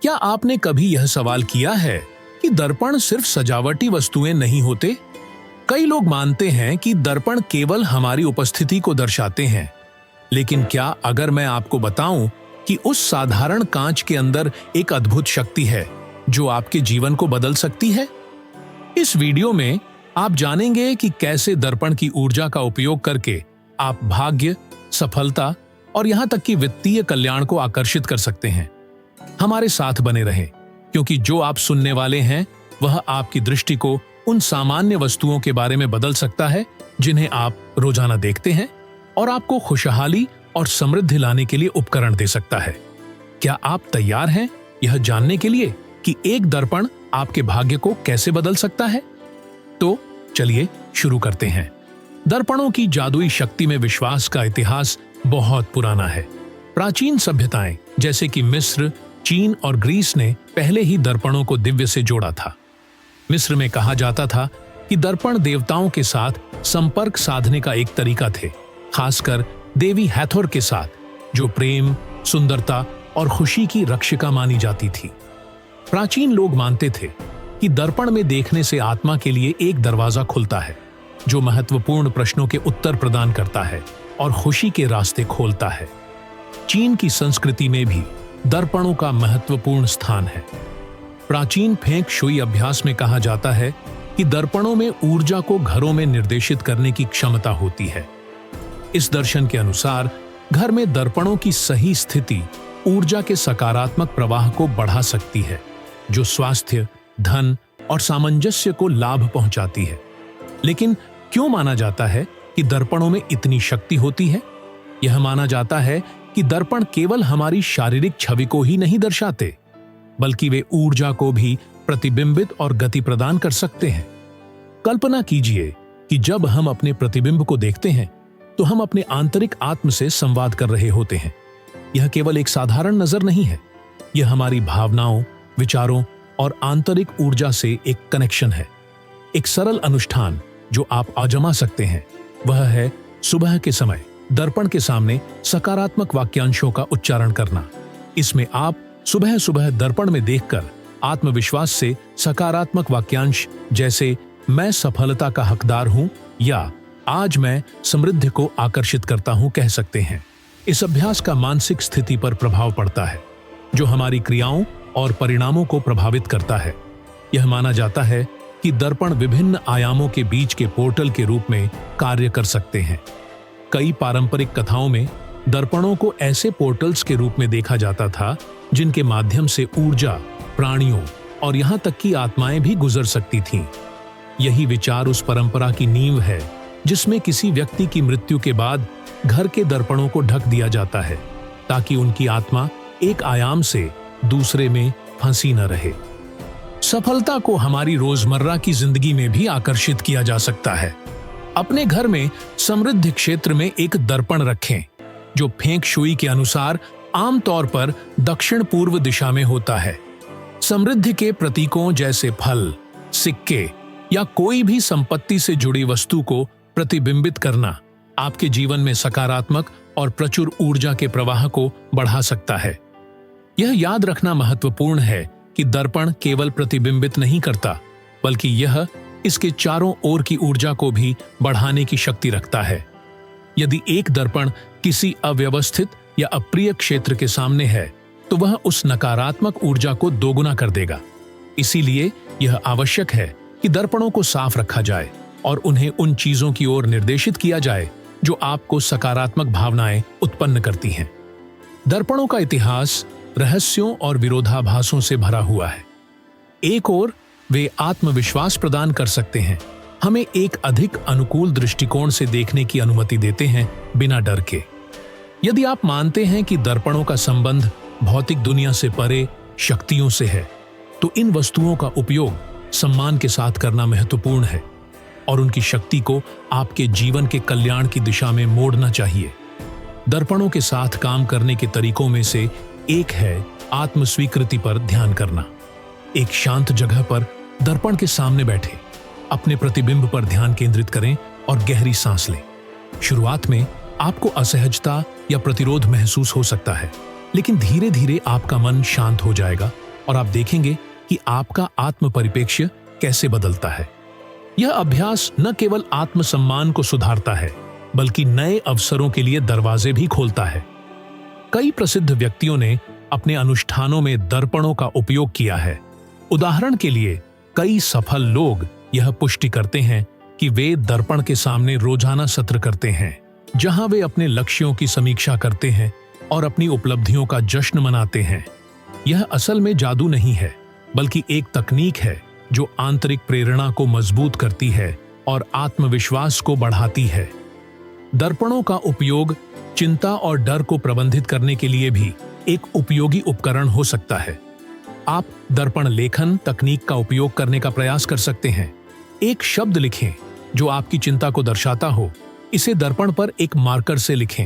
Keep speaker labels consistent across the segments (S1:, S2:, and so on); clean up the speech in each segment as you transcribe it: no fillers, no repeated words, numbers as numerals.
S1: क्या आपने कभी यह सवाल किया है कि दर्पण सिर्फ सजावटी वस्तुएं नहीं होते? कई लोग मानते हैं कि दर्पण केवल हमारी उपस्थिति को दर्शाते हैं, लेकिन क्या अगर मैं आपको बताऊं कि उस साधारण कांच के अंदर एक अद्भुत शक्ति है जो आपके जीवन को बदल सकती है? इस वीडियो में आप जानेंगे कि कैसे दर्पण की ऊर्जा का उपयोग करके आप भाग्य, सफलता और यहां तक कि वित्तीय कल्याण को आकर्षित कर सकते हैं। हमारे साथ बने रहें, क्योंकि जो आप सुनने वाले हैं वह आपकी दृष्टि को उन सामान्य वस्तुओं के बारे में बदल सकता है जिन्हें आप रोजाना देखते हैं और आपको खुशहाली और समृद्धि लाने के लिए उपकरण दे सकता है। क्या आप तैयार हैं यह जानने के लिए कि एक दर्पण आपके भाग्य को कैसे बदल सकता है? तो चलिए शुरू करते हैं। दर्पणों की जादुई शक्ति में विश्वास का इतिहास बहुत पुराना है। प्राचीन सभ्यताएं जैसे कि मिस्र, चीन और ग्रीस ने पहले ही दर्पणों को दिव्य से जोड़ा था। मिस्र में कहा जाता था कि दर्पण देवताओं के साथ संपर्क साधने का एक तरीका थे, खासकर देवी हैथोर के साथ, जो प्रेम, सुंदरता और खुशी की रक्षिका मानी जाती थी। प्राचीन लोग मानते थे कि दर्पण में देखने से आत्मा के लिए एक दरवाजा खुलता है जो महत्वपूर्ण प्रश्नों के उत्तर प्रदान करता है और खुशी के रास्ते खोलता है। चीन की संस्कृति में भी दर्पणों का महत्वपूर्ण स्थान है। प्राचीन फेंग शुई अभ्यास में कहा जाता है कि दर्पणों में ऊर्जा को घरों में निर्देशित करने की क्षमता होती है। इस दर्शन के अनुसार घर में दर्पणों की सही स्थिति ऊर्जा के सकारात्मक प्रवाह को बढ़ा सकती है, जो स्वास्थ्य, धन और सामंजस्य को लाभ पहुंचाती है। लेकिन क्यों माना जाता है कि दर्पणों में इतनी शक्ति होती है? यह माना जाता है कि दर्पण केवल हमारी शारीरिक छवि को ही नहीं दर्शाते, बल्कि वे ऊर्जा को भी प्रतिबिंबित और गति प्रदान कर सकते हैं। कल्पना कीजिए कि जब हम अपने प्रतिबिंब को देखते हैं तो हम अपने आंतरिक आत्म से संवाद कर रहे होते हैं। यह केवल एक साधारण नजर नहीं है, यह हमारी भावनाओं, विचारों और आंतरिक ऊर्जा से एक कनेक्शन है। एक सरल अनुष्ठान जो आप आजमा सकते हैं वह है सुबह के समय दर्पण के सामने सकारात्मक वाक्यांशों का उच्चारण करना। इसमें आप सुबह सुबह दर्पण में देखकर आत्मविश्वास से सकारात्मक वाक्यांश जैसे मैं सफलता का हकदार हूं या आज मैं समृद्धि को आकर्षित करता हूं कह सकते हैं। इस अभ्यास का मानसिक स्थिति पर प्रभाव पड़ता है, जो हमारी क्रियाओं और परिणामों को प्रभावित करता है। यह माना जाता है कि दर्पण विभिन्न आयामों के बीच के पोर्टल के रूप में कार्य कर सकते हैं। कई पारंपरिक कथाओं में दर्पणों को ऐसे पोर्टल्स के रूप में देखा जाता था जिनके माध्यम से ऊर्जा, प्राणियों और यहां तक कि आत्माएं भी गुजर सकती थीं। यही विचार उस परंपरा की नींव है जिसमें किसी व्यक्ति की मृत्यु के बाद घर के दर्पणों को ढक दिया जाता है ताकि उनकी आत्मा एक आयाम से दूसरे में फंसी न रहे। सफलता को हमारी रोजमर्रा की जिंदगी में भी आकर्षित किया जा सकता है। अपने घर में समृद्धि क्षेत्र में एक दर्पण रखें, जो फेंग शुई के अनुसार आमतौर पर दक्षिण पूर्व दिशा में होता है। समृद्धि के प्रतीकों जैसे फल, सिक्के या कोई भी संपत्ति से जुड़ी वस्तु को प्रतिबिंबित करना आपके जीवन में सकारात्मक और प्रचुर ऊर्जा के प्रवाह को बढ़ा सकता है। यह याद रखना महत्वपूर्ण है कि दर्पण केवल प्रतिबिंबित नहीं करता, बल्कि यह इसके चारों ओर की ऊर्जा को भी बढ़ाने की शक्ति रखता है। यदि एक दर्पण किसी अव्यवस्थित या अप्रिय क्षेत्र के सामने है तो वह उस नकारात्मक ऊर्जा को दोगुना कर देगा। इसीलिए यह आवश्यक है कि दर्पणों को साफ रखा जाए और उन्हें उन चीजों की ओर निर्देशित किया जाए जो आपको सकारात्मक भावनाएं उत्पन्न करती हैं। दर्पणों का इतिहास रहस्यों और विरोधाभासों से भरा हुआ है। एक ओर वे आत्मविश्वास प्रदान कर सकते हैं, हमें एक अधिक अनुकूल दृष्टिकोण से देखने की अनुमति देते हैं बिना डर के। यदि आप मानते हैं कि दर्पणों का संबंध भौतिक दुनिया से परे शक्तियों से है, तो इन वस्तुओं का उपयोग सम्मान के साथ करना महत्वपूर्ण है और उनकी शक्ति को आपके जीवन के कल्याण की दिशा में मोड़ना चाहिए। दर्पणों के साथ काम करने के तरीकों में से एक है आत्मस्वीकृति पर ध्यान करना। एक शांत जगह पर दर्पण के सामने बैठे अपने प्रतिबिंब पर ध्यान केंद्रित करें और गहरी सांस लें। शुरुआत में आपको असहजता या प्रतिरोध महसूस हो सकता है, लेकिन धीरे धीरे आपका मन शांत हो जाएगा और आप देखेंगे कि आपका आत्म परिप्रेक्ष्य कैसे बदलता है। यह अभ्यास न केवल आत्मसम्मान को सुधारता है, बल्कि नए अवसरों के लिए दरवाजे भी खोलता है। कई प्रसिद्ध व्यक्तियों ने अपने अनुष्ठानों में दर्पणों का उपयोग किया है। उदाहरण के लिए, कई सफल लोग यह पुष्टि करते हैं कि वे दर्पण के सामने रोजाना सत्र करते हैं, जहां वे अपने लक्ष्यों की समीक्षा करते हैं और अपनी उपलब्धियों का जश्न मनाते हैं। यह असल में जादू नहीं है, बल्कि एक तकनीक है जो आंतरिक प्रेरणा को मजबूत करती है और आत्मविश्वास को बढ़ाती है। दर्पणों का उपयोग चिंता और डर को प्रबंधित करने के लिए भी एक उपयोगी उपकरण हो सकता है। आप दर्पण लेखन तकनीक का उपयोग करने का प्रयास कर सकते हैं। एक शब्द लिखें जो आपकी चिंता को दर्शाता हो, इसे दर्पण पर एक मार्कर से लिखें।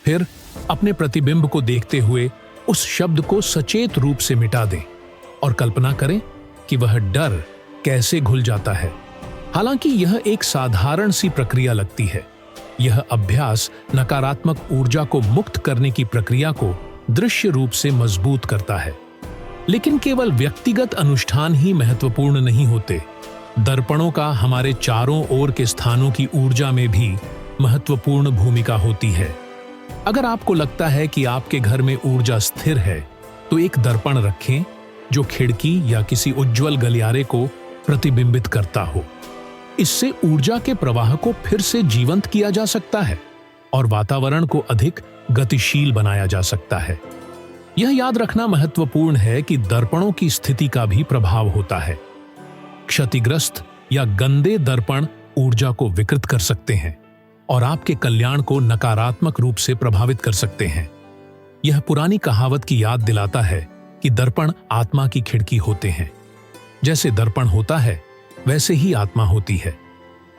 S1: फिर अपने प्रतिबिंब को देखते हुए उस शब्द को सचेत रूप से मिटा दें और कल्पना करें कि वह डर कैसे घुल जाता है। हालांकि यह एक साधारण सी प्रक्रिया लगती है, यह अभ्यास नकारात्मक ऊर्जा को मुक्त करने की प्रक्रिया को दृश्य रूप से मजबूत करता है। लेकिन केवल व्यक्तिगत अनुष्ठान ही महत्वपूर्ण नहीं होते। दर्पणों का हमारे चारों ओर के स्थानों की ऊर्जा में भी महत्वपूर्ण भूमिका होती है। अगर आपको लगता है कि आपके घर में ऊर्जा स्थिर है, तो एक दर्पण रखें जो खिड़की या किसी उज्जवल गलियारे को प्रतिबिंबित करता हो। इससे ऊर्जा के प्रवाह को फिर से जीवंत किया जा सकता है और वातावरण को अधिक गतिशील बनाया जा सकता है। यह याद रखना महत्वपूर्ण है कि दर्पणों की स्थिति का भी प्रभाव होता है। क्षतिग्रस्त या गंदे दर्पण ऊर्जा को विकृत कर सकते हैं और आपके कल्याण को नकारात्मक रूप से प्रभावित कर सकते हैं। यह पुरानी कहावत की याद दिलाता है कि दर्पण आत्मा की खिड़की होते हैं। जैसे दर्पण होता है, वैसे ही आत्मा होती है।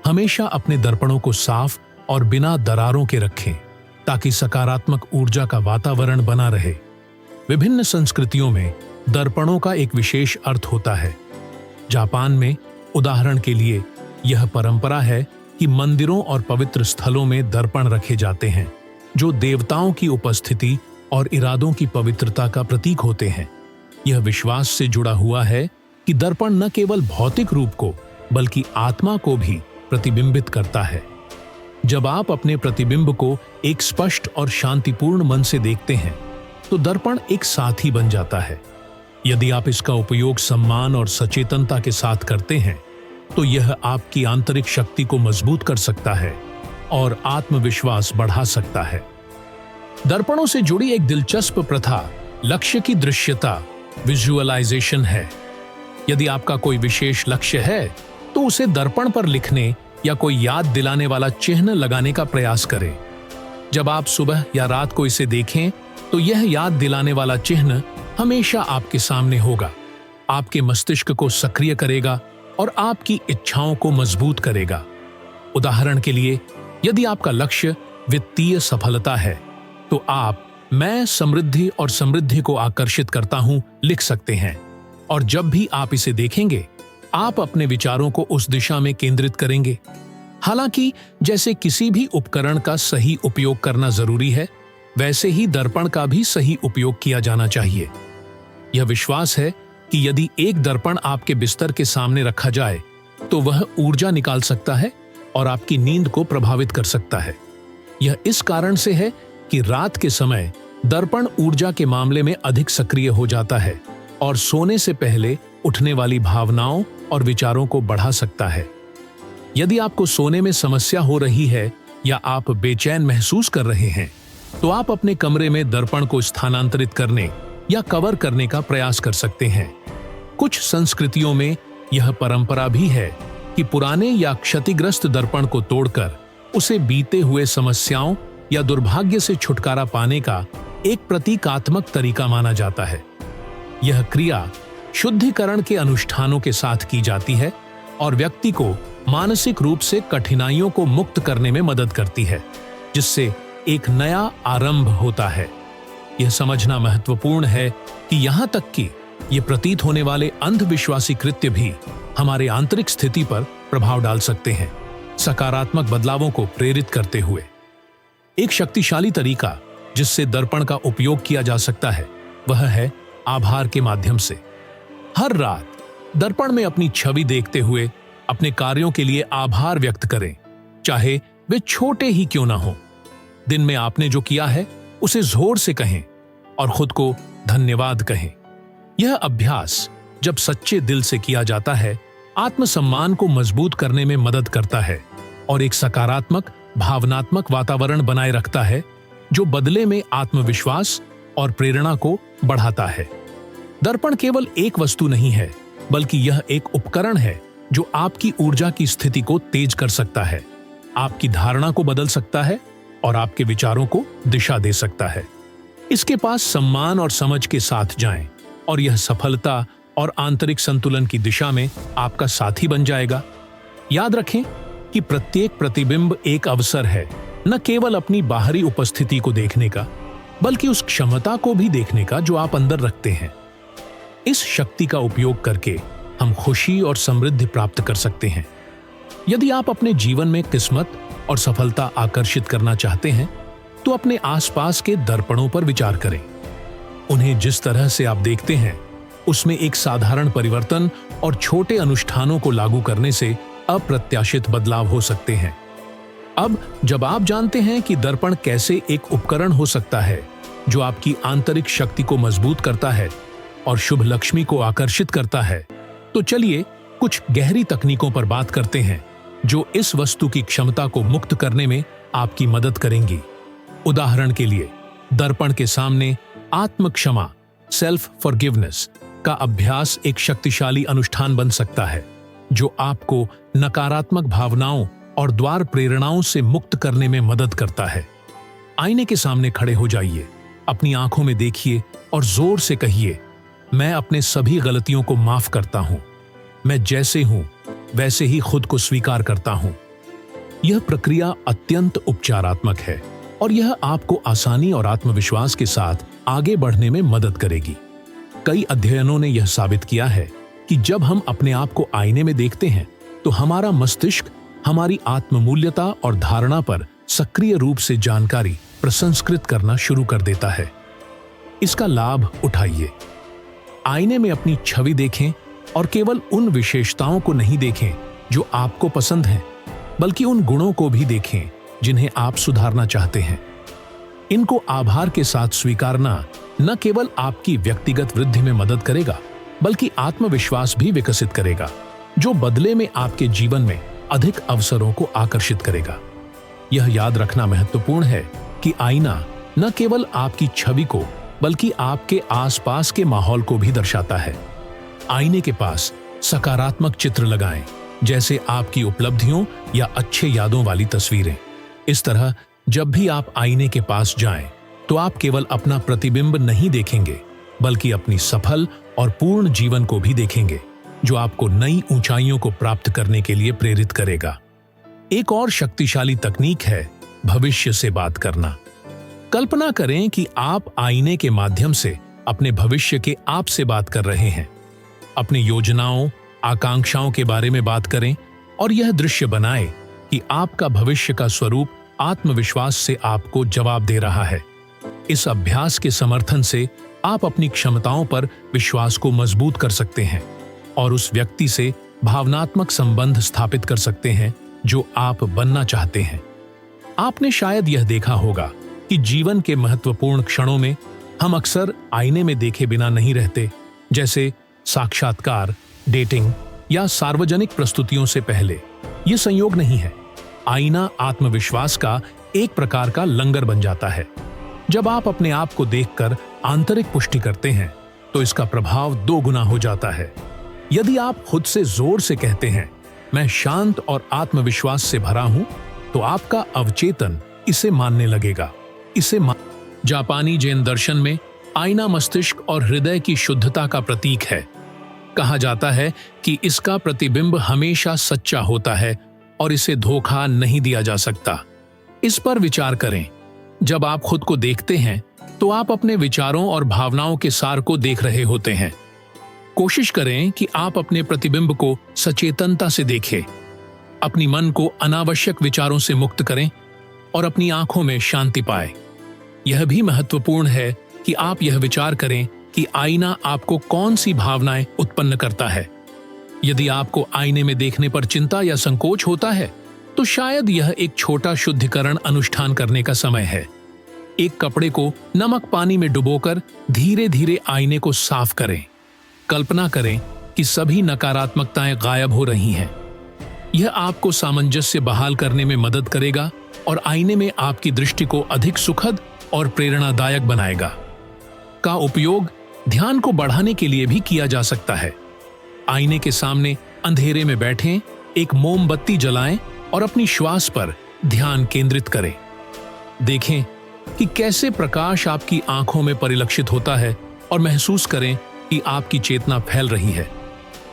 S1: हमेशा अपने दर्पणों को साफ और बिना दरारों के रखें ताकि सकारात्मक ऊर्जा का वातावरण बना रहे। विभिन्न संस्कृतियों में दर्पणों का एक विशेष अर्थ होता है। जापान में, उदाहरण के लिए, यह परंपरा है कि मंदिरों और पवित्र स्थलों में दर्पण रखे जाते हैं जो देवताओं की उपस्थिति और इरादों की पवित्रता का प्रतीक होते हैं। यह विश्वास से जुड़ा हुआ है कि दर्पण न केवल भौतिक रूप को बल्कि आत्मा को भी प्रतिबिंबित करता है। जब आप अपने प्रतिबिंब को एक स्पष्ट और शांतिपूर्ण मन से देखते हैं, तो दर्पण एक साथी बन जाता है। यदि आप इसका उपयोग सम्मान और सचेतनता के साथ करते हैं, तो यह आपकी आंतरिक शक्ति को मजबूत कर सकता है और आत्मविश्वास बढ़ा सकता है। दर्पणों से जुड़ी एक दिलचस्प प्रथा लक्ष्य की दृश्यता, विजुअलाइजेशन है। यदि आपका कोई विशेष लक्ष्य है, तो उसे दर्पण पर लिखने या कोई याद दिलाने वाला चिन्ह लगाने का प्रयास करें। जब आप सुबह या रात को इसे देखें, तो यह याद दिलाने वाला चिन्ह हमेशा आपके सामने होगा, आपके मस्तिष्क को सक्रिय करेगा और आपकी इच्छाओं को मजबूत करेगा। उदाहरण के लिए, यदि आपका लक्ष्य वित्तीय सफलता है, तो आप "मैं समृद्धि और समृद्धि को आकर्षित करता हूं" लिख सकते हैं। और जब भी आप इसे देखेंगे, आप अपने विचारों को उस दिशा में केंद्रित करेंगे। हालांकि जैसे किसी भी उपकरण का सही उपयोग करना जरूरी है, वैसे ही दर्पण का भी सही उपयोग किया जाना चाहिए। यह विश्वास है कि यदि एक दर्पण आपके बिस्तर के सामने रखा जाए, तो वह ऊर्जा निकाल सकता है और आपकी नींद को प्रभावित कर सकता है। यह इस कारण से है कि रात के समय दर्पण ऊर्जा के मामले में अधिक सक्रिय हो जाता है और सोने से पहले उठने वाली भावनाओं और विचारों को बढ़ा सकता है। यदि आपको सोने में समस्या हो रही है या आप बेचैन महसूस कर रहे हैं, तो आप अपने कमरे में दर्पण को स्थानांतरित करने या कवर करने का प्रयास कर सकते हैं। कुछ संस्कृतियों में यह परंपरा भी है कि पुराने या क्षतिग्रस्त दर्पण को तोड़कर उसे बीते हुए समस्याओं या दुर्भाग्य से छुटकारा पाने का एक प्रतीकात्मक तरीका माना जाता है। यह क्रिया शुद्धिकरण के अनुष्ठानों के साथ की जाती है और व्यक्ति को मानसिक रूप से कठिनाइयों को मुक्त करने में मदद करती है, जिससे एक नया आरंभ होता है। यह समझना महत्वपूर्ण है कि यहां तक कि ये प्रतीत होने वाले अंधविश्वासी कृत्य भी हमारे आंतरिक स्थिति पर प्रभाव डाल सकते हैं, सकारात्मक बदलावों को प्रेरित करते हुए। एक शक्तिशाली तरीका जिससे दर्पण का उपयोग किया जा सकता है, वह है आभार के माध्यम से। हर रात दर्पण में अपनी छवि देखते हुए अपने कार्यों के लिए आभार व्यक्त करें, चाहे वे छोटे ही क्यों ना हो। दिन में आपने जो किया है उसे जोर से कहें और खुद को धन्यवाद कहें। यह अभ्यास जब सच्चे दिल से किया जाता है, आत्मसम्मान को मजबूत करने में मदद करता है और एक सकारात्मक भावनात्मक वातावरण बनाए रखता है, जो बदले में आत्मविश्वास और प्रेरणा को बढ़ाता है। दर्पण केवल एक वस्तु नहीं है, बल्कि यह एक उपकरण है जो आपकी ऊर्जा की स्थिति को तेज कर सकता है, आपकी धारणा को बदल सकता है और आपके विचारों को दिशा दे सकता है। इसके पास सम्मान और समझ के साथ जाएं और यह सफलता और आंतरिक संतुलन की दिशा में आपका साथी बन जाएगा। याद रखें कि प्रत्येक प्रतिबिंब एक अवसर है, न केवल अपनी बाहरी उपस्थिति को देखने का, बल्कि उस क्षमता को भी देखने का जो आप अंदर रखते हैं। इस शक्ति का उपयोग करके हम खुशी और समृद्धि प्राप्त कर सकते हैं। यदि आप अपने जीवन में किस्मत और सफलता आकर्षित करना चाहते हैं, तो अपने आसपास के दर्पणों पर विचार करें। उन्हें जिस तरह से आप देखते हैं, उसमें एक साधारण परिवर्तन और छोटे अनुष्ठानों को लागू करने से अप्रत्याशित बदलाव हो सकते हैं। अब जब आप जानते हैं कि दर्पण कैसे एक उपकरण हो सकता है जो आपकी आंतरिक शक्ति को मजबूत करता है और शुभ लक्ष्मी को आकर्षित करता है, तो चलिए कुछ गहरी तकनीकों पर बात करते हैं जो इस वस्तु की क्षमता को मुक्त करने में आपकी मदद करेंगी। उदाहरण के लिए, दर्पण के सामने आत्म क्षमा सेल्फ फॉरगिवनेस का अभ्यास एक शक्तिशाली अनुष्ठान बन सकता है जो आपको नकारात्मक भावनाओं और द्वार प्रेरणाओं से मुक्त करने में मदद करता है। आईने के सामने खड़े हो जाइए, अपनी आंखों में देखिए और जोर से कहिए, मैं अपने सभी गलतियों को माफ करता हूं। मैं जैसे हूं वैसे ही खुद को स्वीकार करता हूं। यह प्रक्रिया अत्यंत उपचारात्मक है और यह आपको आसानी और आत्मविश्वास के साथ आगे बढ़ने में मदद करेगी। कई अध्ययनों ने यह साबित किया है कि जब हम अपने आप को आईने में देखते हैं, तो हमारा मस्तिष्क हमारी आत्ममूल्यता और धारणा पर सक्रिय रूप से जानकारी प्रसंस्कृत करना शुरू कर देता है। इसका लाभ उठाइए। आईने में अपनी छवि देखें और केवल उन विशेषताओं को नहीं देखें जो आपको पसंद हैं, बल्कि उन गुणों को भी देखें जिन्हें आप सुधारना चाहते हैं। इनको आभार के साथ स्वीकारना न केवल आपकी व्यक्तिगत वृद्धि में मदद करेगा, बल्कि आत्मविश्वास भी विकसित करेगा, जो बदले में आपके जीवन में अधिक अवसरों को आकर्षित करेगा। यह याद रखना महत्वपूर्ण है कि आईना न केवल आपकी छवि को, बल्कि आपके आसपास के माहौल को भी दर्शाता है। आईने के पास सकारात्मक चित्र लगाएं, जैसे आपकी उपलब्धियों या अच्छे यादों वाली तस्वीरें। इस तरह जब भी आप आईने के पास जाएं, तो आप केवल अपना प्रतिबिंब नहीं देखेंगे, बल्कि अपनी सफल और पूर्ण जीवन को भी देखेंगे, जो आपको नई ऊंचाइयों को प्राप्त करने के लिए प्रेरित करेगा। एक और शक्तिशाली तकनीक है भविष्य से बात करना। कल्पना करें कि आप आईने के माध्यम से अपने भविष्य के आप से बात कर रहे हैं। अपनी योजनाओं, आकांक्षाओं के बारे में बात करें और यह दृश्य बनाएं कि आपका भविष्य का स्वरूप आत्मविश्वास से आपको जवाब दे रहा है। इस अभ्यास के समर्थन से आप अपनी क्षमताओं पर विश्वास को मजबूत कर सकते हैं और उस व्यक्ति से भावनात्मक संबंध स्थापित कर सकते हैं जो आप बनना चाहते हैं। आपने शायद यह देखा होगा कि जीवन के महत्वपूर्ण क्षणों में हम अक्सर आईने में देखे बिना नहीं रहते, जैसे साक्षात्कार, डेटिंग या सार्वजनिक प्रस्तुतियों से पहले। यह संयोग नहीं है। आईना आत्मविश्वास का एक प्रकार का लंगर बन जाता है। जब आप अपने आप को देखकर आंतरिक पुष्टि करते हैं, तो इसका प्रभाव 2 गुना हो जाता है। यदि आप खुद से जोर से कहते हैं, मैं शांत और आत्मविश्वास से भरा हूं, तो आपका अवचेतन इसे मानने लगेगा। जापानी जैन दर्शन में आईना मस्तिष्क और हृदय की शुद्धता का प्रतीक है। कहा जाता है कि इसका प्रतिबिंब हमेशा सच्चा होता है और इसे धोखा नहीं दिया जा सकता। इस पर विचार करें। जब आप खुद को देखते हैं, तो आप अपने विचारों और भावनाओं के सार को देख रहे होते हैं। कोशिश करें कि आप अपने प्रतिबिंब को सचेतनता से देखें। अपनी मन को अनावश्यक विचारों से मुक्त करें और अपनी आंखों में शांति पाएं। यह भी महत्वपूर्ण है कि आप यह विचार करें कि आईना आपको कौन सी भावनाएं उत्पन्न करता है। यदि आपको आईने में देखने पर चिंता या संकोच होता है, तो शायद यह एक छोटा शुद्धिकरण अनुष्ठान करने का समय है। एक कपड़े को नमक पानी में डुबोकर धीरे धीरे आईने को साफ करें। कल्पना करें कि सभी नकारात्मकताएं गायब हो रही हैं। यह आपको सामंजस्य बहाल करने में मदद करेगा और आईने में आपकी दृष्टि को अधिक सुखद और प्रेरणादायक बनाएगा। का उपयोग ध्यान को बढ़ाने के लिए भी किया जा सकता है। आईने के सामने अंधेरे में बैठें, एक मोमबत्ती जलाएं और अपनी श्वास पर ध्यान केंद्रित करें। देखें कि कैसे प्रकाश आपकी आंखों में परिलक्षित होता है और महसूस करें कि आपकी चेतना फैल रही है।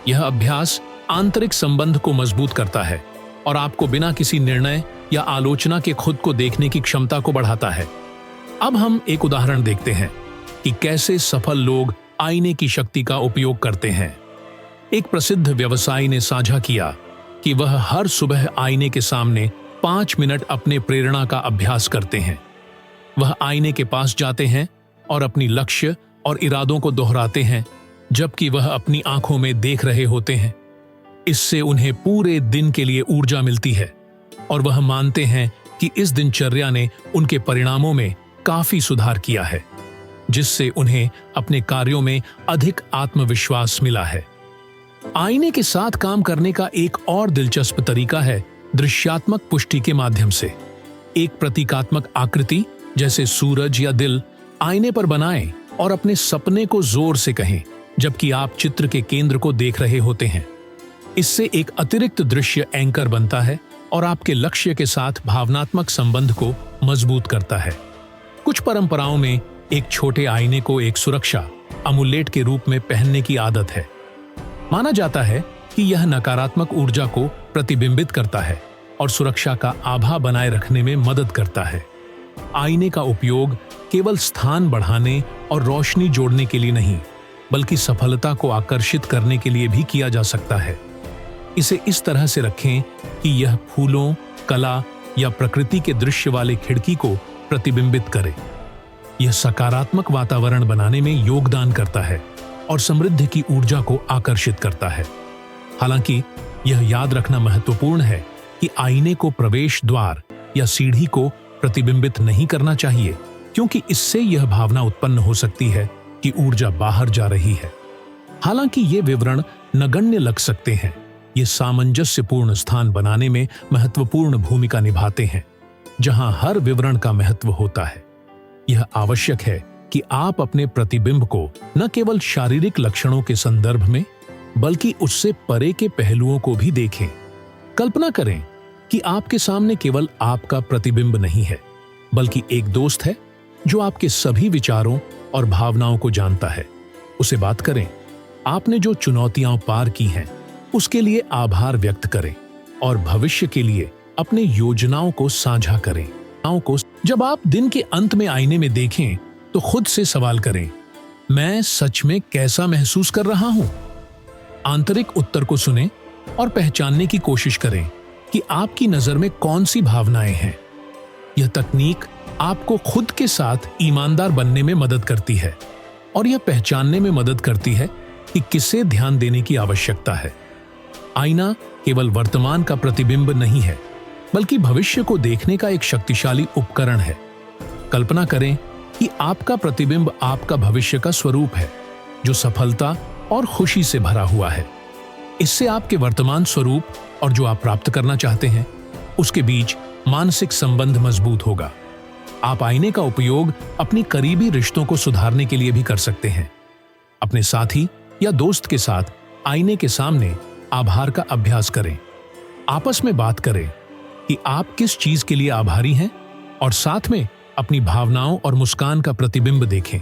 S1: यह अभ्यास आंतरिक संबंध को मजबूत करता है और आपको बिना किसी निर्णय या आलोचना के खुद को देखने की क्षमता को बढ़ाता है। अब हम एक उदाहरण देखते हैं कि कैसे सफल लोग आईने की शक्ति का उपयोग करते हैं। एक प्रसिद्ध व्यवसायी ने साझा किया कि वह हर सुबह आईने के सामने 5 मिनट अपने प्रेरणा का अभ्यास करते हैं। वह आईने के पास जाते हैं और अपनी लक्ष्य और इरादों को दोहराते हैं जबकि वह अपनी आंखों में देख रहे होते हैं। इससे उन्हें पूरे दिन के लिए ऊर्जा मिलती है और वह मानते हैं कि इस दिनचर्या ने उनके परिणामों में काफी सुधार किया है, जिससे उन्हें अपने कार्यों में अधिक आत्मविश्वास मिला है। आईने के साथ काम करने का एक और दिलचस्प तरीका है दृश्यात्मक पुष्टि के माध्यम से। एक प्रतीकात्मक आकृति जैसे सूरज या दिल आईने पर बनाएं और अपने सपने को जोर से कहें जबकि आप चित्र के केंद्र को देख रहे होते हैं। इससे एक अतिरिक्त दृश्य एंकर बनता है और आपके लक्ष्य के साथ भावनात्मक संबंध को मजबूत करता है। कुछ परंपराओं में एक छोटे आईने को एक सुरक्षा अमुलेट के रूप में पहनने की आदत है। माना जाता है कि यह नकारात्मक ऊर्जा को प्रतिबिंबित करता है और सुरक्षा का आभा बनाए रखने में मदद करता है। आईने का उपयोग केवल स्थान बढ़ाने और रोशनी जोड़ने के लिए नहीं, बल्कि सफलता को आकर्षित करने के लिए भी किया जा सकता है। इसे इस तरह से रखें कि यह फूलों, कला या प्रकृति के दृश्य वाले खिड़की को प्रतिबिंबित करे। यह सकारात्मक वातावरण बनाने में योगदान करता है और समृद्धि की ऊर्जा को आकर्षित करता है। हालांकि यह याद रखना महत्वपूर्ण है कि आईने को प्रवेश द्वार या सीढ़ी को प्रतिबिंबित नहीं करना चाहिए, क्योंकि इससे यह भावना उत्पन्न हो सकती है कि ऊर्जा बाहर जा रही है। हालांकि ये विवरण नगण्य लग सकते हैं, ये सामंजस्यपूर्ण स्थान बनाने में महत्वपूर्ण भूमिका निभाते हैं, जहां हर विवरण का महत्व होता है। यह आवश्यक है कि आप अपने प्रतिबिंब को न केवल शारीरिक लक्षणों के संदर्भ में, बल्कि उससे परे के पहलुओं को भी देखें। कल्पना करें कि आपके सामने केवल आपका प्रतिबिंब नहीं है, बल्कि एक दोस्त है जो आपके सभी विचारों और भावनाओं को जानता है। उसे बात करें। आपने जो चुनौतियां पार की हैं, उसके लिए आभार व्यक्त करें और भविष्य के लिए अपने योजनाओं को साझा करें। जब आप दिन के अंत में आईने में देखें, तो खुद से सवाल करें, मैं सच में कैसा महसूस कर रहा हूं? आंतरिक उत्तर को सुनें और पहचानने की कोशिश करें कि आपकी नजर में कौन सी भावनाएं हैं। यह तकनीक आपको खुद के साथ ईमानदार बनने में मदद करती है और यह पहचानने में मदद करती है कि किसे ध्यान देने की आवश्यकता है। आईना केवल वर्तमान का प्रतिबिंब नहीं है, बल्कि भविष्य को देखने का एक शक्तिशाली उपकरण है। कल्पना करें कि आपका प्रतिबिंब आपका भविष्य का स्वरूप है, जो सफलता और खुशी से भरा हुआ है। इससे आपके वर्तमान स्वरूप और जो आप प्राप्त करना चाहते हैं, उसके बीच मानसिक संबंध मजबूत होगा। आप आईने का उपयोग अपनी करीबी रिश्तों को सुधारने के लिए भी कर सकते हैं। अपने साथी या दोस्त के साथ आईने के सामने आभार का अभ्यास करें। आपस में बात करें कि आप किस चीज के लिए आभारी हैं और साथ में अपनी भावनाओं और मुस्कान का प्रतिबिंब देखें।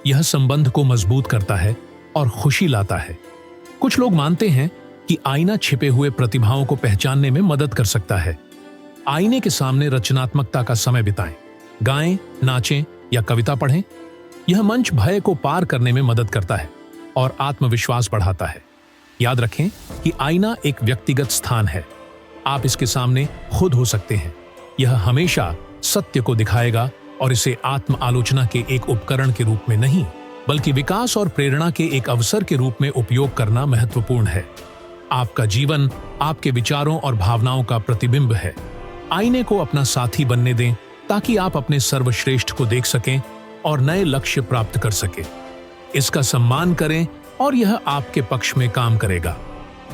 S1: यह संबंध को मजबूत करता है और खुशी लाता है। कुछ लोग मानते हैं कि आईना छिपे हुए प्रतिभाओं को पहचानने में मदद कर सकता है। आईने के सामने रचनात्मकता का समय बिताएं, गाएं, नाचें या कविता पढ़ें। यह मंच भय को पार करने में मदद करता है और आत्मविश्वास बढ़ाता है। याद रखें कि आईना एक व्यक्तिगत स्थान है। आप इसके सामने खुद हो सकते हैं। यह हमेशा सत्य को दिखाएगा और इसे आत्म आलोचना के एक उपकरण के रूप में नहीं, बल्कि विकास और प्रेरणा के एक अवसर के रूप में उपयोग करना महत्वपूर्ण है। आपका जीवन आपके विचारों और भावनाओं का प्रतिबिंब है। आईने को अपना साथी बनने दें ताकि आप अपने सर्वश्रेष्ठ को देख सकें और नए लक्ष्य प्राप्त कर सकें। इसका सम्मान करें और यह आपके पक्ष में काम करेगा।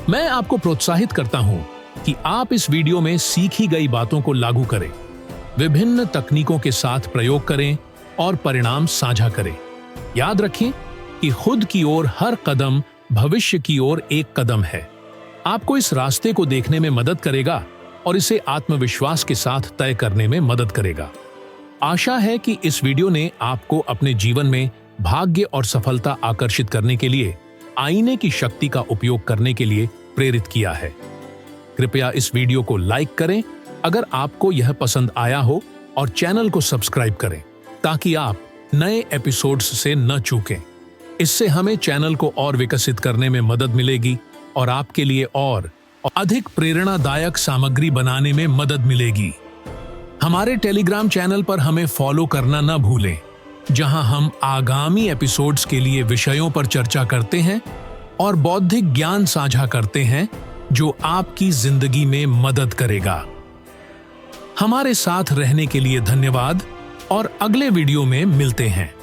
S1: मैं आपको प्रोत्साहित करता हूं कि आप इस वीडियो में सीखी गई बातों को लागू करें, विभिन्न तकनीकों के साथ प्रयोग करें और परिणाम साझा करें। याद रखें कि खुद की ओर हर कदम भविष्य की ओर एक कदम है। आपको इस रास्ते को देखने में मदद करेगा और इसे आत्मविश्वास के साथ तय करने में मदद करेगा। आशा है कि इस वीडियो ने आपको अपने जीवन में भाग्य और सफलता आकर्षित करने के लिए आईने की शक्ति का उपयोग करने के लिए प्रेरित किया है। कृपया इस वीडियो को लाइक करें अगर आपको यह पसंद आया हो और चैनल को सब्सक्राइब करें ताकि आप नए एपिसोड्स से न चूकें। इससे हमें चैनल को और विकसित करने में मदद मिलेगी और आपके लिए और अधिक प्रेरणादायक सामग्री बनाने में मदद मिलेगी। हमारे टेलीग्राम चैनल पर हमें फॉलो करना न भूलें, जहां हम आगामी एपिसोड्स के लिए विषयों पर चर्चा करते हैं और बौद्धिक ज्ञान साझा करते हैं जो आपकी जिंदगी में मदद करेगा। हमारे साथ रहने के लिए धन्यवाद और अगले वीडियो में मिलते हैं।